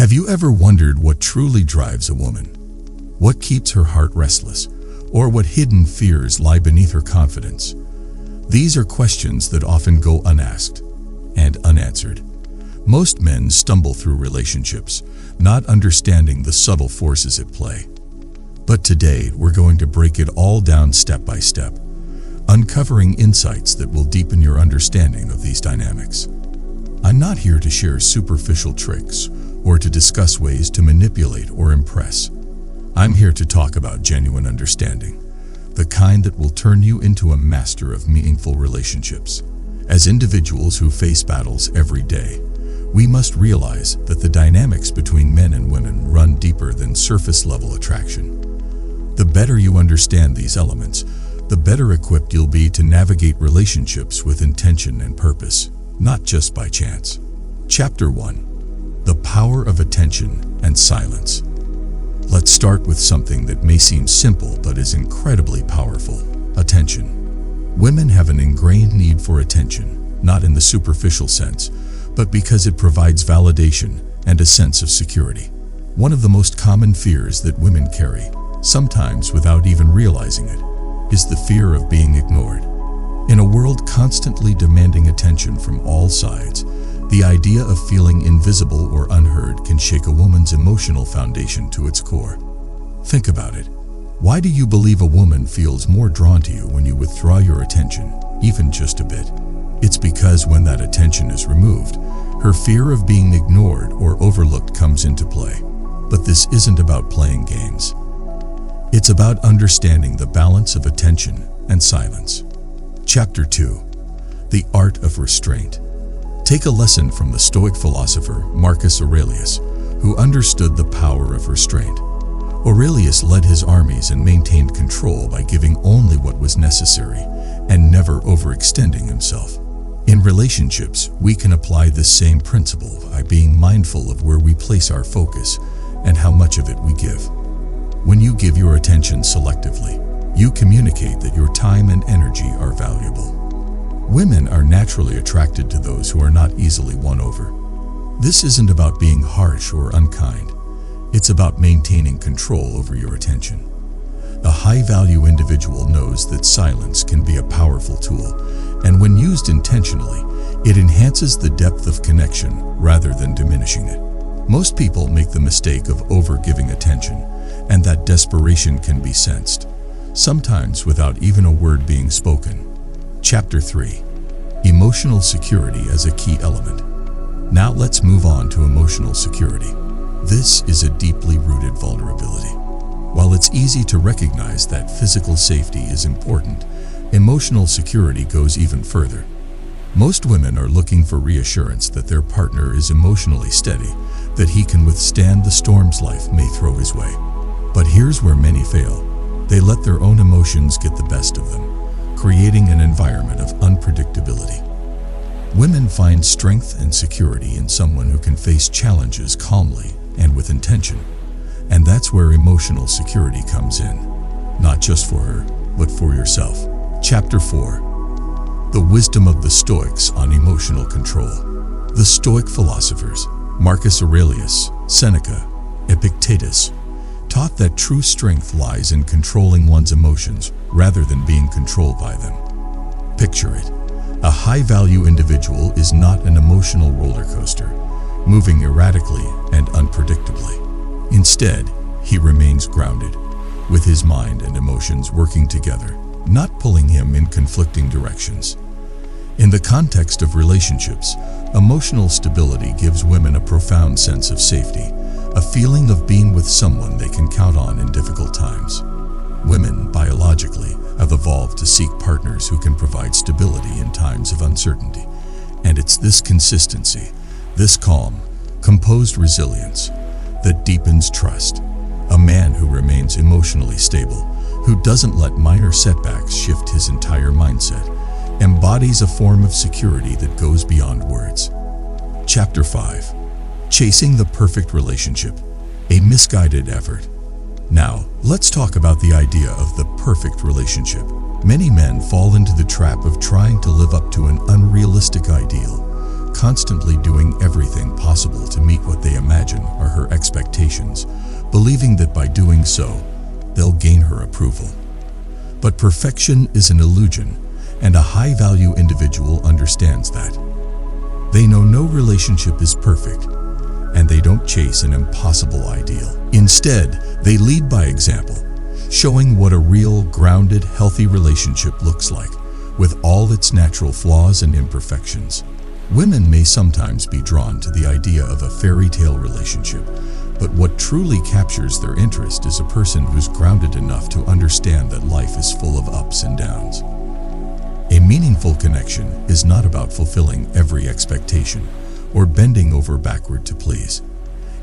Have you ever wondered what truly drives a woman? What keeps her heart restless? Or what hidden fears lie beneath her confidence? These are questions that often go unasked and unanswered. Most men stumble through relationships, not understanding the subtle forces at play. But today, we're going to break it all down step by step, uncovering insights that will deepen your understanding of these dynamics. I'm not here to share superficial tricks or to discuss ways to manipulate or impress. I'm here to talk about genuine understanding, the kind that will turn you into a master of meaningful relationships. As individuals who face battles every day, we must realize that the dynamics between men and women run deeper than surface-level attraction. The better you understand these elements, the better equipped you'll be to navigate relationships with intention and purpose, not just by chance. Chapter 1: The Power of Attention and Silence. Let's start with something that may seem simple but is incredibly powerful: attention. Women have an ingrained need for attention, not in the superficial sense, but because it provides validation and a sense of security. One of the most common fears that women carry, sometimes without even realizing it, is the fear of being ignored. In a world constantly demanding attention from all sides, the idea of feeling invisible or unheard can shake a woman's emotional foundation to its core. Think about it. Why do you believe a woman feels more drawn to you when you withdraw your attention, even just a bit? It's because when that attention is removed, her fear of being ignored or overlooked comes into play. But this isn't about playing games. It's about understanding the balance of attention and silence. Chapter 2: The Art of Restraint. Take a lesson from the Stoic philosopher Marcus Aurelius, who understood the power of restraint. Aurelius led his armies and maintained control by giving only what was necessary and never overextending himself. In relationships, we can apply this same principle by being mindful of where we place our focus and how much of it we give. When you give your attention selectively, you communicate that your time and energy are valuable. Women are naturally attracted to those who are not easily won over. This isn't about being harsh or unkind. It's about maintaining control over your attention. A high-value individual knows that silence can be a powerful tool, and when used intentionally, it enhances the depth of connection rather than diminishing it. Most people make the mistake of over-giving attention, and that desperation can be sensed, sometimes without even a word being spoken. Chapter 3: Emotional Security as a Key Element. Now let's move on to emotional security. This is a deeply rooted vulnerability. While it's easy to recognize that physical safety is important, emotional security goes even further. Most women are looking for reassurance that their partner is emotionally steady, that he can withstand the storms life may throw his way. But here's where many fail. They let their own emotions get the best of them, creating an environment of unpredictability. Women find strength and security in someone who can face challenges calmly and with intention. And that's where emotional security comes in. Not just for her, but for yourself. Chapter 4: The Wisdom of the Stoics on Emotional Control. The Stoic philosophers, Marcus Aurelius, Seneca, Epictetus, taught that true strength lies in controlling one's emotions rather than being controlled by them. Picture it. A high-value individual is not an emotional roller coaster, moving erratically and unpredictably. Instead, he remains grounded, with his mind and emotions working together, not pulling him in conflicting directions. In the context of relationships, emotional stability gives women a profound sense of safety, a feeling of being with someone they can count on in difficult times. Women, biologically, have evolved to seek partners who can provide stability in times of uncertainty. And it's this consistency, this calm, composed resilience, that deepens trust. A man who remains emotionally stable, who doesn't let minor setbacks shift his entire mindset, embodies a form of security that goes beyond words. Chapter 5: Chasing the Perfect Relationship, a Misguided Effort. Now, let's talk about the idea of the perfect relationship. Many men fall into the trap of trying to live up to an unrealistic ideal, constantly doing everything possible to meet what they imagine are her expectations, believing that by doing so, they'll gain her approval. But perfection is an illusion, and a high-value individual understands that. They know no relationship is perfect, and they don't chase an impossible ideal. Instead, they lead by example, showing what a real, grounded, healthy relationship looks like, with all its natural flaws and imperfections. Women may sometimes be drawn to the idea of a fairy tale relationship, but what truly captures their interest is a person who's grounded enough to understand that life is full of ups and downs. A meaningful connection is not about fulfilling every expectation or bending over backward to please.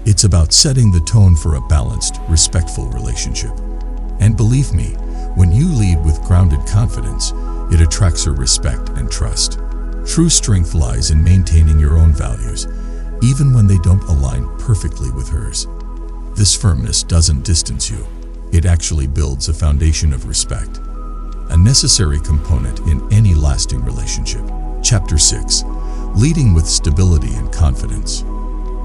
It's about setting the tone for a balanced, respectful relationship. And believe me, when you lead with grounded confidence, it attracts her respect and trust. True strength lies in maintaining your own values, even when they don't align perfectly with hers. This firmness doesn't distance you. It actually builds a foundation of respect, a necessary component in any lasting relationship. Chapter 6. Leading with stability and confidence.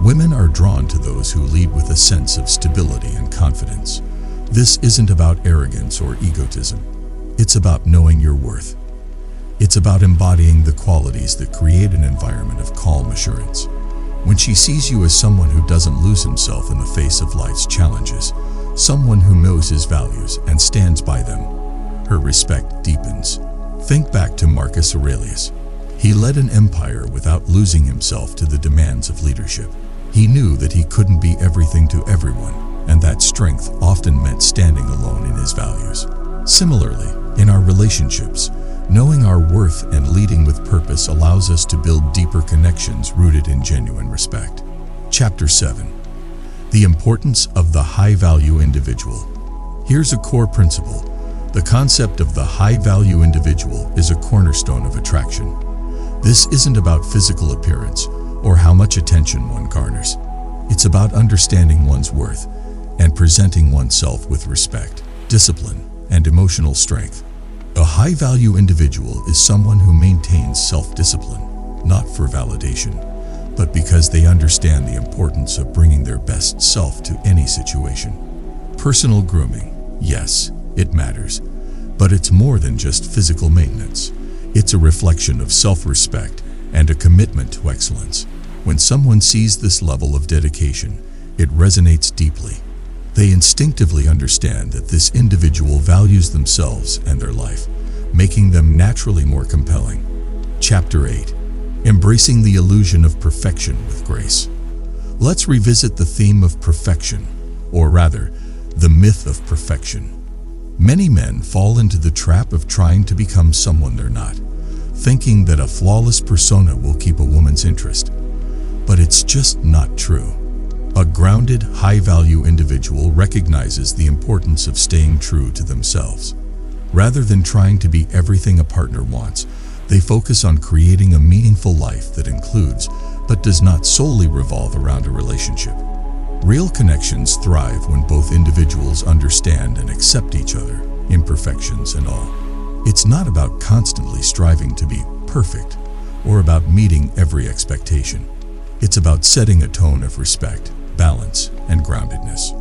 Women are drawn to those who lead with a sense of stability and confidence. This isn't about arrogance or egotism. It's about knowing your worth. It's about embodying the qualities that create an environment of calm assurance. When she sees you as someone who doesn't lose himself in the face of life's challenges, someone who knows his values and stands by them, her respect deepens. Think back to Marcus Aurelius. He led an empire without losing himself to the demands of leadership. He knew that he couldn't be everything to everyone, and that strength often meant standing alone in his values. Similarly, in our relationships, knowing our worth and leading with purpose allows us to build deeper connections rooted in genuine respect. Chapter 7. The importance of the high-value individual. Here's a core principle. The concept of the high-value individual is a cornerstone of attraction. This isn't about physical appearance or how much attention one garners. It's about understanding one's worth and presenting oneself with respect, discipline, and emotional strength. A high-value individual is someone who maintains self-discipline, not for validation, but because they understand the importance of bringing their best self to any situation. Personal grooming, yes, it matters, but it's more than just physical maintenance. It's a reflection of self-respect and a commitment to excellence. When someone sees this level of dedication, it resonates deeply. They instinctively understand that this individual values themselves and their life, making them naturally more compelling. Chapter 8. Embracing the illusion of perfection with grace. Let's revisit the theme of perfection, or rather, the myth of perfection. Many men fall into the trap of trying to become someone they're not, thinking that a flawless persona will keep a woman's interest. But it's just not true. A grounded, high-value individual recognizes the importance of staying true to themselves. Rather than trying to be everything a partner wants, they focus on creating a meaningful life that includes, but does not solely revolve around a relationship. Real connections thrive when both individuals understand and accept each other, imperfections and all. It's not about constantly striving to be perfect or about meeting every expectation. It's about setting a tone of respect, balance, and groundedness.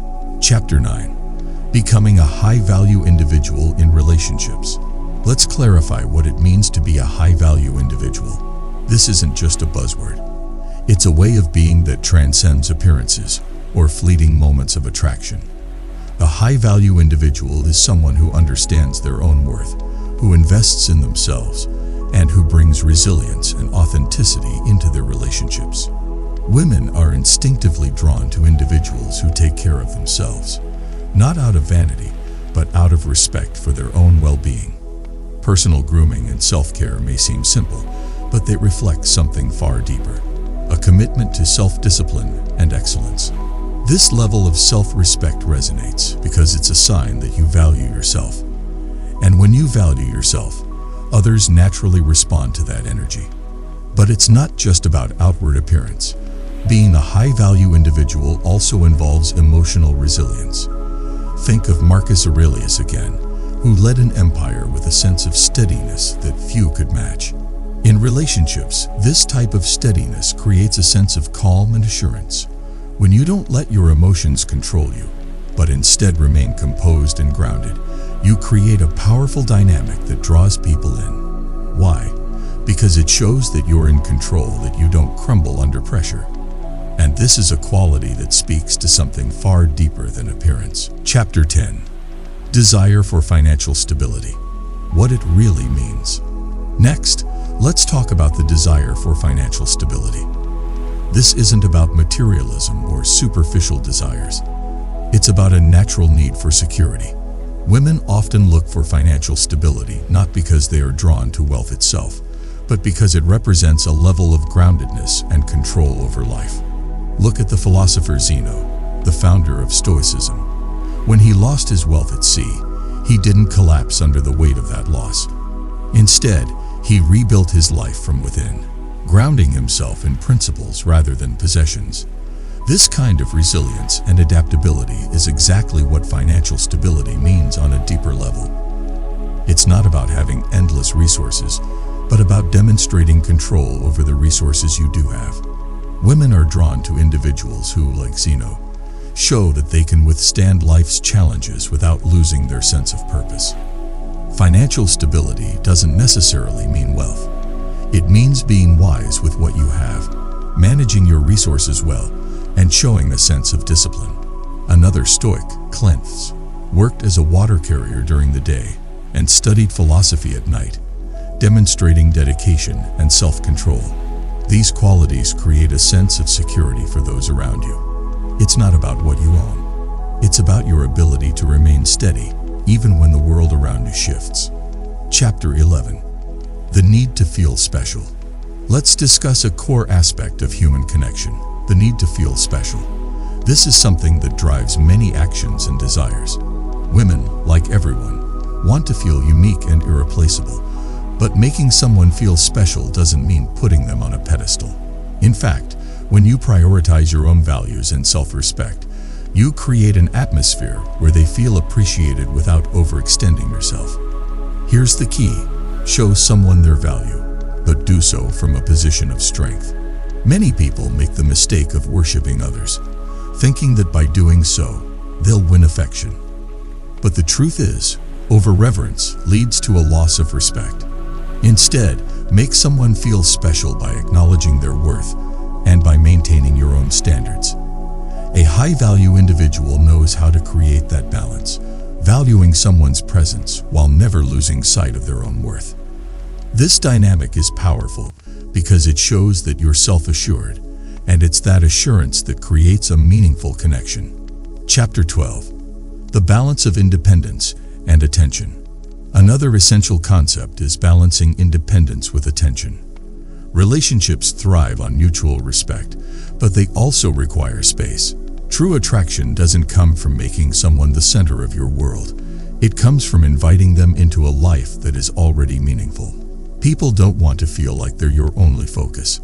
Chapter 9. Becoming a high-value individual in relationships. Let's clarify what it means to be a high-value individual. This isn't just a buzzword. It's a way of being that transcends appearances or fleeting moments of attraction. A high-value individual is someone who understands their own worth, who invests in themselves, and who brings resilience and authenticity into their relationships. Women are instinctively drawn to individuals who take care of themselves, not out of vanity, but out of respect for their own well-being. Personal grooming and self-care may seem simple, but they reflect something far deeper, a commitment to self-discipline and excellence. This level of self-respect resonates because it's a sign that you value yourself. And when you value yourself, others naturally respond to that energy. But it's not just about outward appearance. Being a high-value individual also involves emotional resilience. Think of Marcus Aurelius again, who led an empire with a sense of steadiness that few could match. In relationships, this type of steadiness creates a sense of calm and assurance. When you don't let your emotions control you, but instead remain composed and grounded, you create a powerful dynamic that draws people in. Why? Because it shows that you're in control, that you don't crumble under pressure. And this is a quality that speaks to something far deeper than appearance. Chapter 10. Desire for financial stability. What it really means. Next, let's talk about the desire for financial stability. This isn't about materialism or superficial desires. It's about a natural need for security. Women often look for financial stability not because they are drawn to wealth itself, but because it represents a level of groundedness and control over life. Look at the philosopher Zeno, the founder of Stoicism. When he lost his wealth at sea, he didn't collapse under the weight of that loss. Instead, he rebuilt his life from within, grounding himself in principles rather than possessions. This kind of resilience and adaptability is exactly what financial stability means on a deeper level. It's not about having endless resources, but about demonstrating control over the resources you do have. Women are drawn to individuals who, like Zeno, show that they can withstand life's challenges without losing their sense of purpose. Financial stability doesn't necessarily mean wealth. It means being wise with what you have, managing your resources well, and showing a sense of discipline. Another Stoic, Cleanthes, worked as a water carrier during the day and studied philosophy at night, demonstrating dedication and self-control. These qualities create a sense of security for those around you. It's not about what you own. It's about your ability to remain steady even when the world around you shifts. Chapter 11. The need to feel special. Let's discuss a core aspect of human connection, the need to feel special. This is something that drives many actions and desires. Women, like everyone, want to feel unique and irreplaceable, but making someone feel special doesn't mean putting them on a pedestal. In fact, when you prioritize your own values and self-respect, you create an atmosphere where they feel appreciated without overextending yourself. Here's the key: show someone their value, but do so from a position of strength. Many people make the mistake of worshiping others, thinking that by doing so, they'll win affection. But the truth is, over-reverence leads to a loss of respect. Instead, make someone feel special by acknowledging their worth and by maintaining your own standards. A high-value individual knows how to create that balance, valuing someone's presence while never losing sight of their own worth. This dynamic is powerful because it shows that you're self-assured, and it's that assurance that creates a meaningful connection. Chapter 12. The balance of independence and attention. Another essential concept is balancing independence with attention. Relationships thrive on mutual respect, but they also require space. True attraction doesn't come from making someone the center of your world. It comes from inviting them into a life that is already meaningful. People don't want to feel like they're your only focus.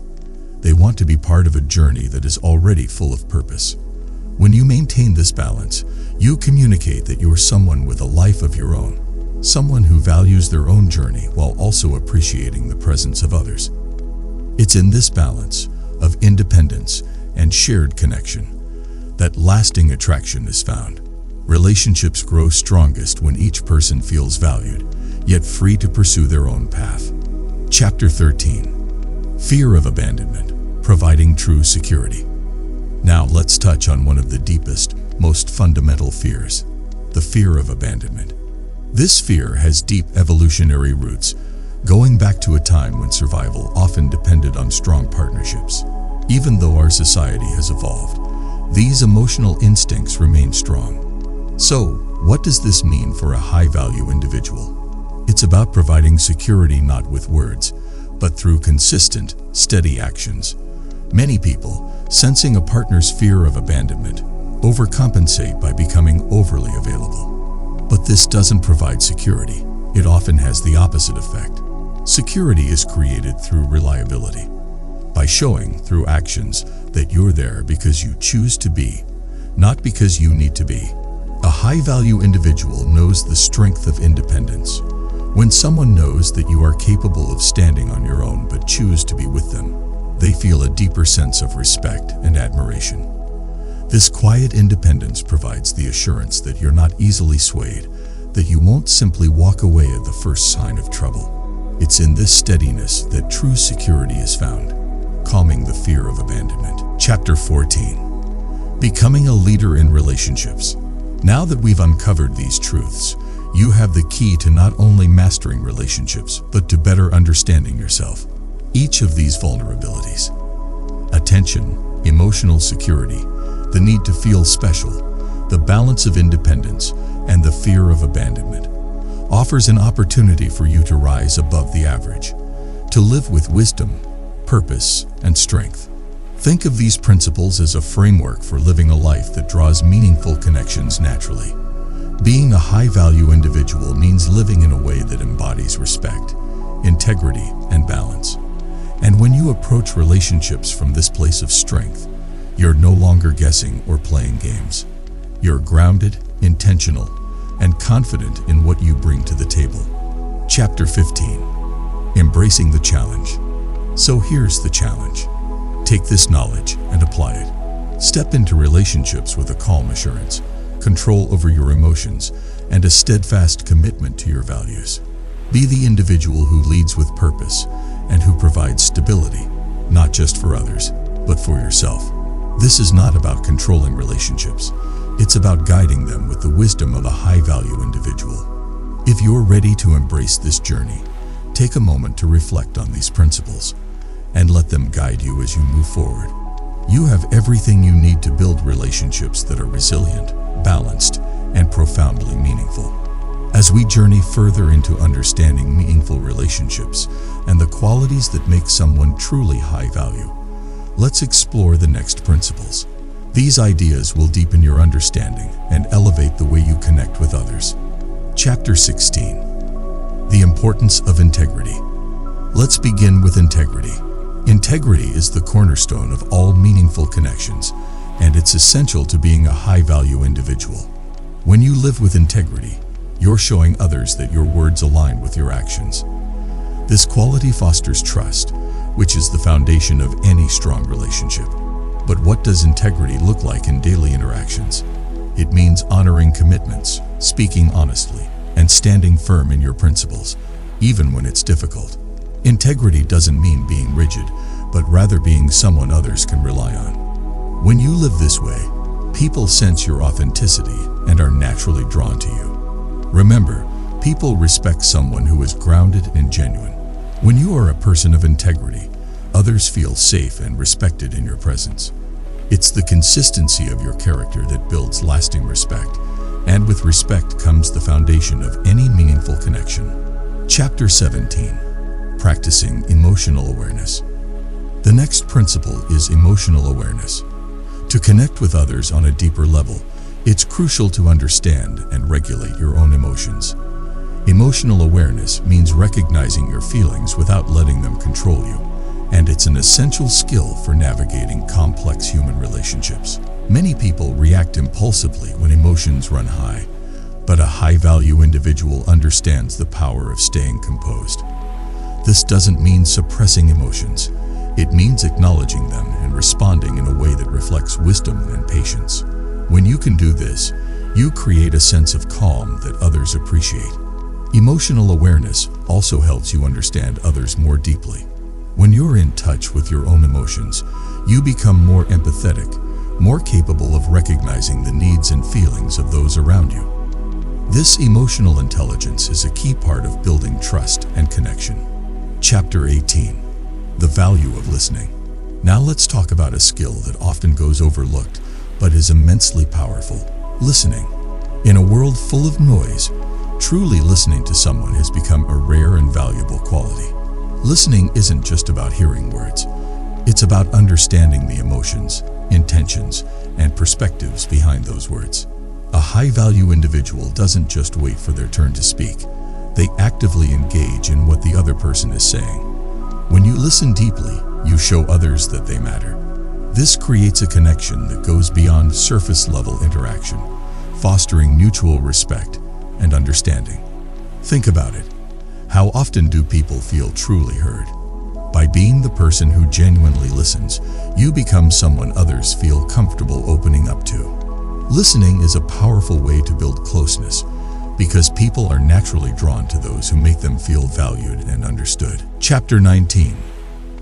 They want to be part of a journey that is already full of purpose. When you maintain this balance, you communicate that you're someone with a life of your own, someone who values their own journey while also appreciating the presence of others. It's in this balance of independence and shared connection that lasting attraction is found. Relationships grow strongest when each person feels valued, yet free to pursue their own path. Chapter 13. Fear of abandonment, providing true security. Now let's touch on one of the deepest, most fundamental fears, the fear of abandonment. This fear has deep evolutionary roots, going back to a time when survival often depended on strong partnerships. Even though our society has evolved, these emotional instincts remain strong. So, what does this mean for a high-value individual? It's about providing security not with words, but through consistent, steady actions. Many people, sensing a partner's fear of abandonment, overcompensate by becoming overly available. But this doesn't provide security. It often has the opposite effect. Security is created through reliability, by showing through actions that you're there because you choose to be, not because you need to be. A high-value individual knows the strength of independence. When someone knows that you are capable of standing on your own but choose to be with them, they feel a deeper sense of respect and admiration. This quiet independence provides the assurance that you're not easily swayed, that you won't simply walk away at the first sign of trouble. It's in this steadiness that true security is found, calming the fear of abandonment. Chapter 14. Becoming a leader in relationships. Now that we've uncovered these truths, you have the key to not only mastering relationships, but to better understanding yourself. Each of these vulnerabilities, attention, emotional security, the need to feel special, the balance of independence, and the fear of abandonment, offers an opportunity for you to rise above the average, to live with wisdom, purpose, and strength. Think of these principles as a framework for living a life that draws meaningful connections naturally. Being a high-value individual means living in a way that embodies respect, integrity, and balance. And when you approach relationships from this place of strength, you're no longer guessing or playing games. You're grounded, intentional, and confident in what you bring to the table. Chapter 15. Embracing the challenge. So here's the challenge. Take this knowledge and apply it. Step into relationships with a calm assurance, control over your emotions, and a steadfast commitment to your values. Be the individual who leads with purpose and who provides stability, not just for others, but for yourself. This is not about controlling relationships. It's about guiding them with the wisdom of a high-value individual. If you're ready to embrace this journey, take a moment to reflect on these principles and let them guide you as you move forward. You have everything you need to build relationships that are resilient, balanced, and profoundly meaningful. As we journey further into understanding meaningful relationships and the qualities that make someone truly high value, let's explore the next principles. These ideas will deepen your understanding and elevate the way you connect with others. Chapter 16. The importance of integrity. Let's begin with integrity. Integrity is the cornerstone of all meaningful connections, and it's essential to being a high-value individual. When you live with integrity, you're showing others that your words align with your actions. This quality fosters trust, which is the foundation of any strong relationship. But what does integrity look like in daily interactions? It means honoring commitments, speaking honestly, and standing firm in your principles, even when it's difficult. Integrity doesn't mean being rigid, but rather being someone others can rely on. When you live this way, people sense your authenticity and are naturally drawn to you. Remember, people respect someone who is grounded and genuine. When you are a person of integrity, others feel safe and respected in your presence. It's the consistency of your character that builds lasting respect, and with respect comes the foundation of any meaningful connection. Chapter 17. Practicing emotional awareness. The next principle is emotional awareness. To connect with others on a deeper level, it's crucial to understand and regulate your own emotions. Emotional awareness means recognizing your feelings without letting them control you, and it's an essential skill for navigating complex human relationships. Many people react impulsively when emotions run high, but a high-value individual understands the power of staying composed. This doesn't mean suppressing emotions. It means acknowledging them and responding in a way that reflects wisdom and patience. When you can do this, you create a sense of calm that others appreciate. Emotional awareness also helps you understand others more deeply. When you're in touch with your own emotions, you become more empathetic, more capable of recognizing the needs and feelings of those around you. This emotional intelligence is a key part of building trust and connection. Chapter 18. The value of listening. Now let's talk about a skill that often goes overlooked, but is immensely powerful: listening. In a world full of noise, truly listening to someone has become a rare and valuable quality. Listening isn't just about hearing words. It's about understanding the emotions, intentions, and perspectives behind those words. A high-value individual doesn't just wait for their turn to speak. They actively engage in what the other person is saying. When you listen deeply, you show others that they matter. This creates a connection that goes beyond surface-level interaction, fostering mutual respect and understanding. Think about it. How often do people feel truly heard? By being the person who genuinely listens, you become someone others feel comfortable opening up to. Listening is a powerful way to build closeness because people are naturally drawn to those who make them feel valued and understood. Chapter 19.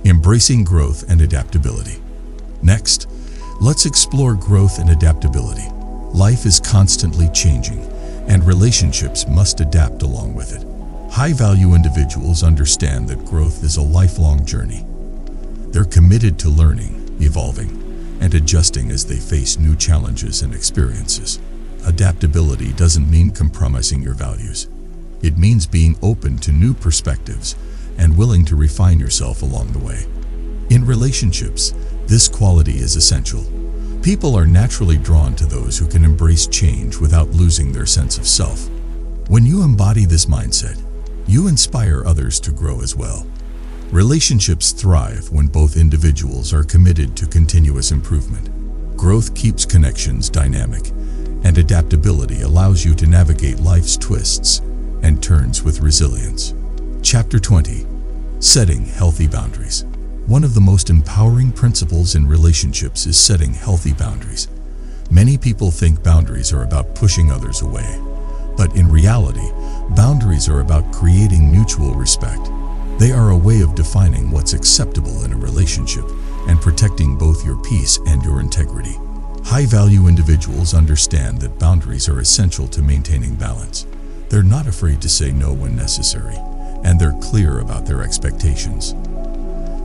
Embracing growth and adaptability. Next, let's explore growth and adaptability. Life is constantly changing, and relationships must adapt along with it. High-value individuals understand that growth is a lifelong journey. They're committed to learning, evolving, and adjusting as they face new challenges and experiences. Adaptability doesn't mean compromising your values. It means being open to new perspectives and willing to refine yourself along the way. In relationships, this quality is essential. People are naturally drawn to those who can embrace change without losing their sense of self. When you embody this mindset, you inspire others to grow as well. Relationships thrive when both individuals are committed to continuous improvement. Growth keeps connections dynamic, and adaptability allows you to navigate life's twists and turns with resilience. Chapter 20. Setting healthy boundaries. One of the most empowering principles in relationships is setting healthy boundaries. Many people think boundaries are about pushing others away, but in reality, boundaries are about creating mutual respect. They are a way of defining what's acceptable in a relationship and protecting both your peace and your integrity. High-value individuals understand that boundaries are essential to maintaining balance. They're not afraid to say no when necessary, and they're clear about their expectations.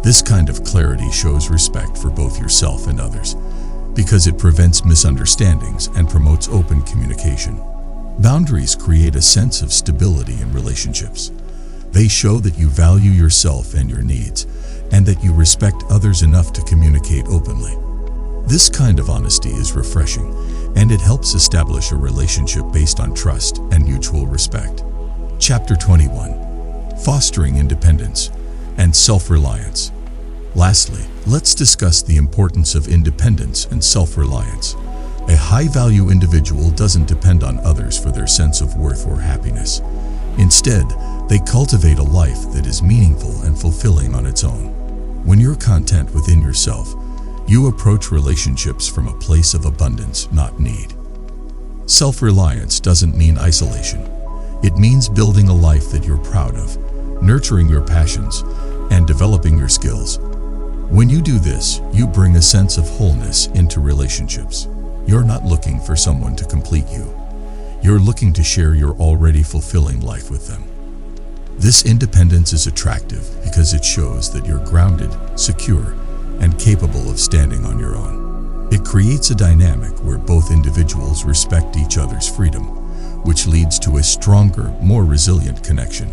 This kind of clarity shows respect for both yourself and others, because it prevents misunderstandings and promotes open communication. Boundaries create a sense of stability in relationships. They show that you value yourself and your needs, and that you respect others enough to communicate openly. This kind of honesty is refreshing, and it helps establish a relationship based on trust and mutual respect. Chapter 21. Fostering independence and self-reliance. Lastly, let's discuss the importance of independence and self-reliance. A high-value individual doesn't depend on others for their sense of worth or happiness. Instead, they cultivate a life that is meaningful and fulfilling on its own. When you're content within yourself, you approach relationships from a place of abundance, not need. Self-reliance doesn't mean isolation. It means building a life that you're proud of, nurturing your passions, and developing your skills. When you do this, you bring a sense of wholeness into relationships. You're not looking for someone to complete you. You're looking to share your already fulfilling life with them. This independence is attractive because it shows that you're grounded, secure, and capable of standing on your own. It creates a dynamic where both individuals respect each other's freedom, which leads to a stronger, more resilient connection.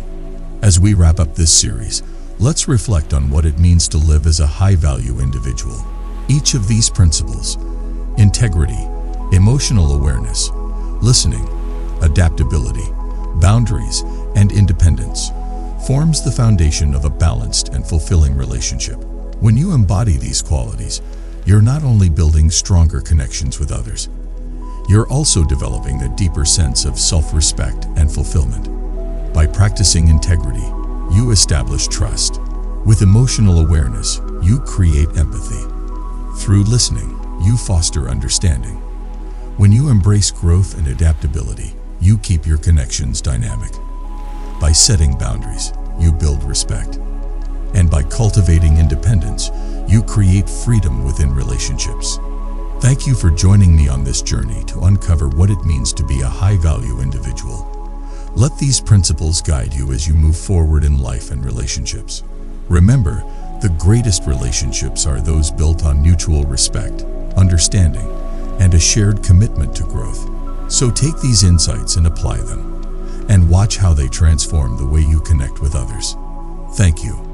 As we wrap up this series, let's reflect on what it means to live as a high-value individual. Each of these principles, integrity, emotional awareness, listening, adaptability, boundaries, and independence, forms the foundation of a balanced and fulfilling relationship. When you embody these qualities, you're not only building stronger connections with others, you're also developing a deeper sense of self-respect and fulfillment. By practicing integrity, you establish trust. With emotional awareness, you create empathy. Through listening, you foster understanding. When you embrace growth and adaptability, you keep your connections dynamic. By setting boundaries, you build respect. And by cultivating independence, you create freedom within relationships. Thank you for joining me on this journey to uncover what it means to be a high-value individual. Let these principles guide you as you move forward in life and relationships. Remember, the greatest relationships are those built on mutual respect, understanding, and a shared commitment to growth. So take these insights and apply them, and watch how they transform the way you connect with others. Thank you.